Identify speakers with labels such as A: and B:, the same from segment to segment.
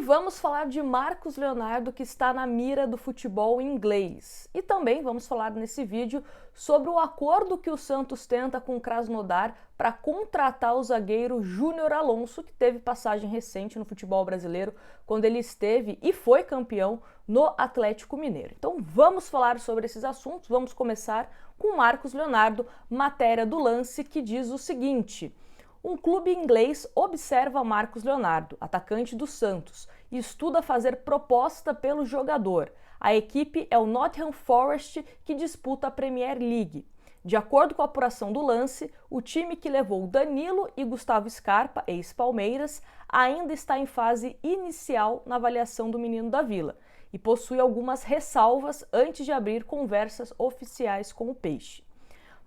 A: vamos falar de Marcos Leonardo, que está na mira do futebol inglês. E também vamos falar nesse vídeo sobre o acordo que o Santos tenta com o Krasnodar para contratar o zagueiro Júnior Alonso, que teve passagem recente no futebol brasileiro, quando ele esteve e foi campeão no Atlético Mineiro. Então vamos falar sobre esses assuntos, vamos começar com Marcos Leonardo, matéria do Lance, que diz o seguinte: um clube inglês observa Marcos Leonardo, atacante do Santos, e estuda fazer proposta pelo jogador. A equipe é o Nottingham Forest, que disputa a Premier League. De acordo com a apuração do Lance, o time que levou Danilo e Gustavo Scarpa, ex-Palmeiras, ainda está em fase inicial na avaliação do menino da Vila e possui algumas ressalvas antes de abrir conversas oficiais com o Peixe.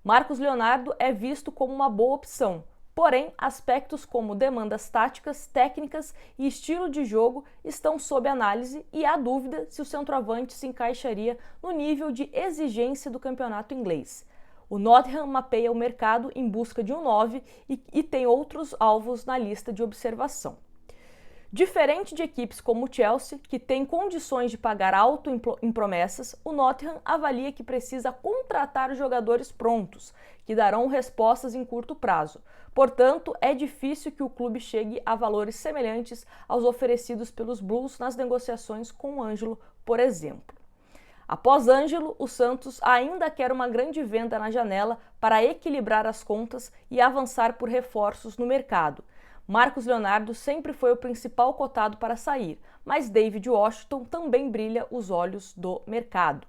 A: Marcos Leonardo é visto como uma boa opção. Porém, aspectos como demandas táticas, técnicas e estilo de jogo estão sob análise e há dúvida se o centroavante se encaixaria no nível de exigência do campeonato inglês. O Nottingham mapeia o mercado em busca de um 9 e tem outros alvos na lista de observação. Diferente de equipes como o Chelsea, que tem condições de pagar alto em promessas, o Nottingham avalia que precisa contratar jogadores prontos, que darão respostas em curto prazo. Portanto, é difícil que o clube chegue a valores semelhantes aos oferecidos pelos Blues nas negociações com o Ângelo, por exemplo. Após Ângelo, o Santos ainda quer uma grande venda na janela para equilibrar as contas e avançar por reforços no mercado. Marcos Leonardo sempre foi o principal cotado para sair, mas David Washington também brilha os olhos do mercado.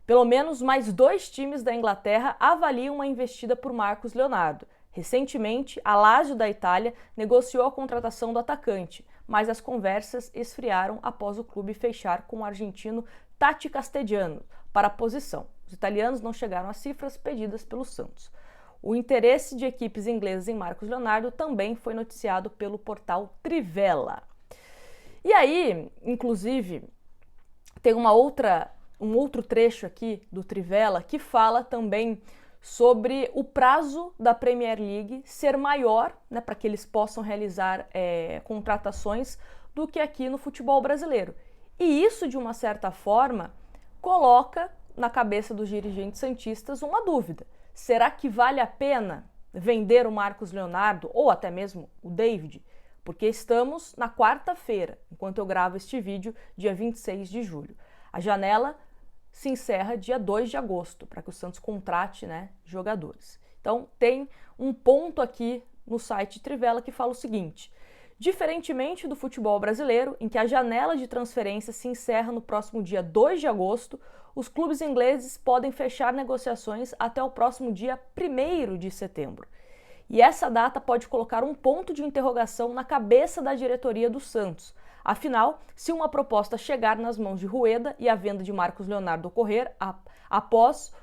A: Pelo menos mais 2 times da Inglaterra avaliam uma investida por Marcos Leonardo. Recentemente, a Lazio da Itália negociou a contratação do atacante, mas as conversas esfriaram após o clube fechar com o argentino Tati Castellanos para a posição. Os italianos não chegaram às cifras pedidas pelo Santos. O interesse de equipes inglesas em Marcos Leonardo também foi noticiado pelo portal Trivela. E aí, inclusive, tem um outro trecho aqui do Trivela que fala também sobre o prazo da Premier League ser maior, né, para que eles possam realizar contratações do que aqui no futebol brasileiro. E isso, de uma certa forma, coloca na cabeça dos dirigentes santistas uma dúvida. Será que vale a pena vender o Marcos Leonardo ou até mesmo o David? Porque estamos na quarta-feira, enquanto eu gravo este vídeo, dia 26 de julho. A janela se encerra dia 2 de agosto, para que o Santos contrate, né, jogadores. Então, tem um ponto aqui no site Trivela que fala o seguinte: diferentemente do futebol brasileiro, em que a janela de transferência se encerra no próximo dia 2 de agosto, os clubes ingleses podem fechar negociações até o próximo dia 1º de setembro. E essa data pode colocar um ponto de interrogação na cabeça da diretoria do Santos. Afinal, se uma proposta chegar nas mãos de Rueda e a venda de Marcos Leonardo ocorrer após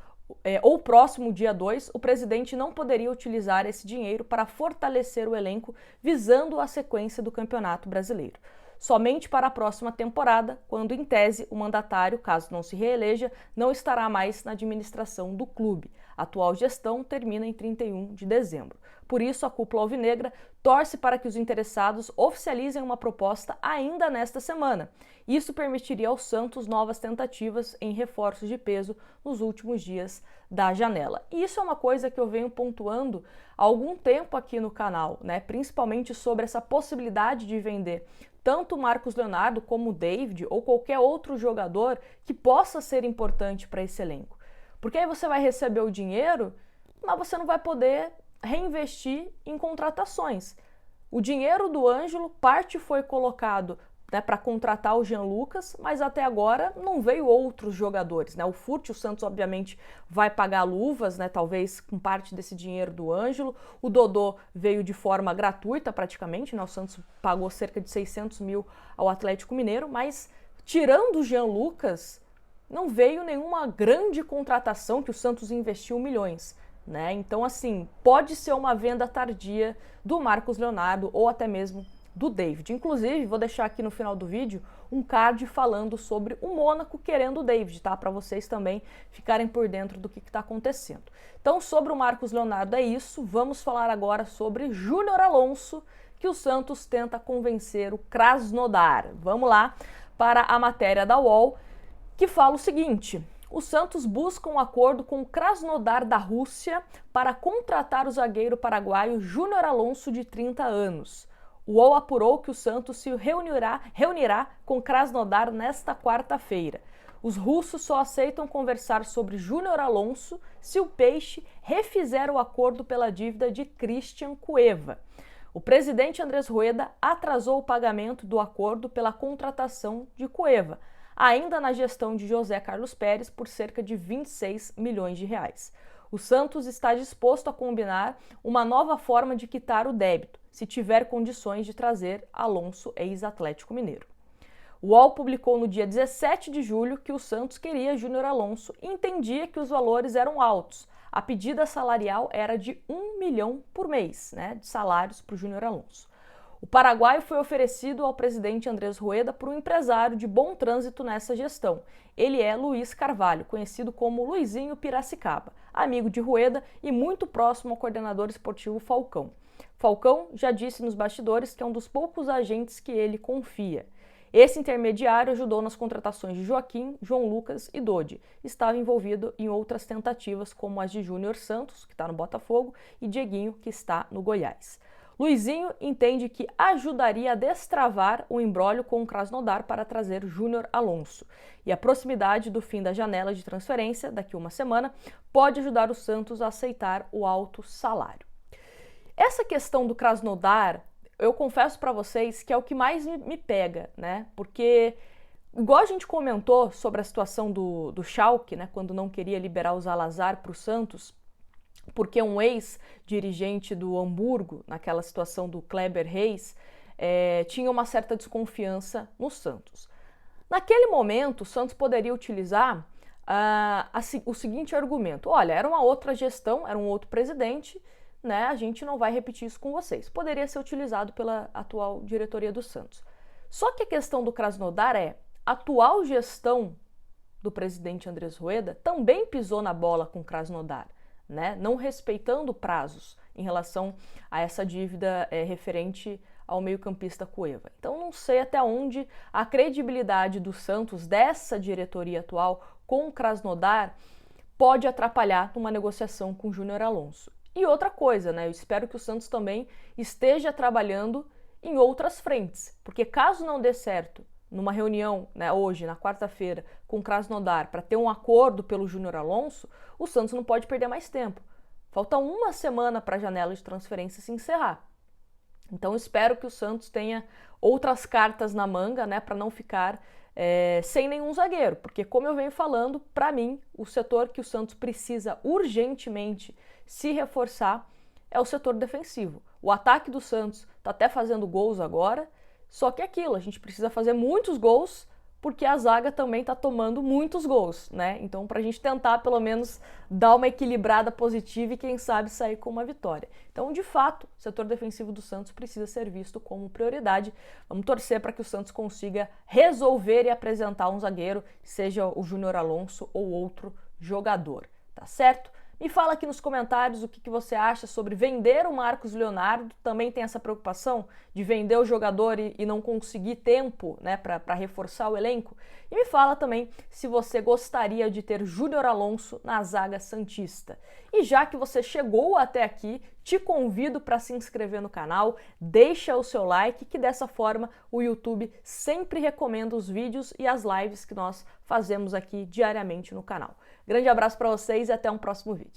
A: ou próximo dia 2, o presidente não poderia utilizar esse dinheiro para fortalecer o elenco visando a sequência do Campeonato Brasileiro. Somente para a próxima temporada, quando, em tese, o mandatário, caso não se reeleja, não estará mais na administração do clube. A atual gestão termina em 31 de dezembro. Por isso, a cúpula alvinegra torce para que os interessados oficializem uma proposta ainda nesta semana. Isso permitiria ao Santos novas tentativas em reforços de peso nos últimos dias da janela. E isso é uma coisa que eu venho pontuando há algum tempo aqui no canal, né? Principalmente sobre essa possibilidade de vender tanto o Marcos Leonardo como o David ou qualquer outro jogador que possa ser importante para esse elenco. Porque aí você vai receber o dinheiro, mas você não vai poder reinvestir em contratações. O dinheiro do Ângelo, parte foi colocado, né, para contratar o Jean Lucas, mas até agora não veio outros jogadores, né? O Furt, o Santos obviamente vai pagar luvas, né, talvez com parte desse dinheiro do Ângelo. O Dodô veio de forma gratuita praticamente, né? O Santos pagou cerca de 600 mil ao Atlético Mineiro, mas tirando o Jean Lucas, não veio nenhuma grande contratação que o Santos investiu milhões, né? Então, assim, pode ser uma venda tardia do Marcos Leonardo ou até mesmo do David. Inclusive, vou deixar aqui no final do vídeo um card falando sobre o Mônaco querendo o David, tá? Para vocês também ficarem por dentro do que está acontecendo. Então, sobre o Marcos Leonardo é isso. Vamos falar agora sobre Júnior Alonso, que o Santos tenta convencer o Krasnodar. Vamos lá para a matéria da UOL, que fala o seguinte: o Santos busca um acordo com o Krasnodar da Rússia para contratar o zagueiro paraguaio Júnior Alonso, de 30 anos. O UOL apurou que o Santos se reunirá com Krasnodar nesta quarta-feira. Os russos só aceitam conversar sobre Júnior Alonso se o Peixe refizer o acordo pela dívida de Christian Cueva. O presidente Andrés Rueda atrasou o pagamento do acordo pela contratação de Cueva, ainda na gestão de José Carlos Pérez, por cerca de 26 milhões de reais. O Santos está disposto a combinar uma nova forma de quitar o débito, se tiver condições de trazer Alonso, ex-Atlético Mineiro. O UOL publicou no dia 17 de julho que o Santos queria Júnior Alonso e entendia que os valores eram altos. A pedida salarial era de 1 milhão por mês, de salários para o Júnior Alonso. O paraguaio foi oferecido ao presidente Andrés Rueda por um empresário de bom trânsito nessa gestão. Ele é Luiz Carvalho, conhecido como Luizinho Piracicaba, amigo de Rueda e muito próximo ao coordenador esportivo Falcão. Falcão já disse nos bastidores que é um dos poucos agentes que ele confia. Esse intermediário ajudou nas contratações de Joaquim, João Lucas e Dodi. Estava envolvido em outras tentativas, como as de Júnior Santos, que está no Botafogo, e Dieguinho, que está no Goiás. Luizinho entende que ajudaria a destravar o imbróglio com o Krasnodar para trazer Júnior Alonso. E a proximidade do fim da janela de transferência, daqui a uma semana, pode ajudar o Santos a aceitar o alto salário. Essa questão do Krasnodar, eu confesso para vocês que é o que mais me pega, Porque, igual a gente comentou sobre a situação do Schalke, quando não queria liberar o Zalazar para o Santos, porque um ex-dirigente do Hamburgo, naquela situação do Kleber Reis, tinha uma certa desconfiança no Santos. Naquele momento, o Santos poderia utilizar o seguinte argumento: olha, era uma outra gestão, era um outro presidente, a gente não vai repetir isso com vocês. Poderia ser utilizado pela atual diretoria do Santos. Só que a questão do Krasnodar a atual gestão do presidente Andrés Rueda também pisou na bola com o Krasnodar, não respeitando prazos em relação a essa dívida referente ao meio-campista Cueva. Então não sei até onde a credibilidade do Santos, dessa diretoria atual, com o Krasnodar, pode atrapalhar numa negociação com o Júnior Alonso. E outra coisa, eu espero que o Santos também esteja trabalhando em outras frentes, porque caso não dê certo numa reunião, hoje, na quarta-feira, com o Krasnodar, para ter um acordo pelo Júnior Alonso, o Santos não pode perder mais tempo. Falta uma semana para a janela de transferência se encerrar. Então espero que o Santos tenha outras cartas na manga, para não ficar sem nenhum zagueiro, porque, como eu venho falando, para mim, o setor que o Santos precisa urgentemente se reforçar é o setor defensivo. O ataque do Santos está até fazendo gols agora, só que é aquilo, a gente precisa fazer muitos gols, porque a zaga também está tomando muitos gols, Então, para a gente tentar, pelo menos, dar uma equilibrada positiva e, quem sabe, sair com uma vitória. Então, de fato, o setor defensivo do Santos precisa ser visto como prioridade. Vamos torcer para que o Santos consiga resolver e apresentar um zagueiro, seja o Júnior Alonso ou outro jogador, tá certo? Me fala aqui nos comentários o que você acha sobre vender o Marcos Leonardo. Também tem essa preocupação de vender o jogador e não conseguir tempo para reforçar o elenco? E me fala também se você gostaria de ter Júnior Alonso na zaga santista. E já que você chegou até aqui, te convido para se inscrever no canal, deixa o seu like, que dessa forma o YouTube sempre recomenda os vídeos e as lives que nós fazemos aqui diariamente no canal. Grande abraço para vocês e até um próximo vídeo.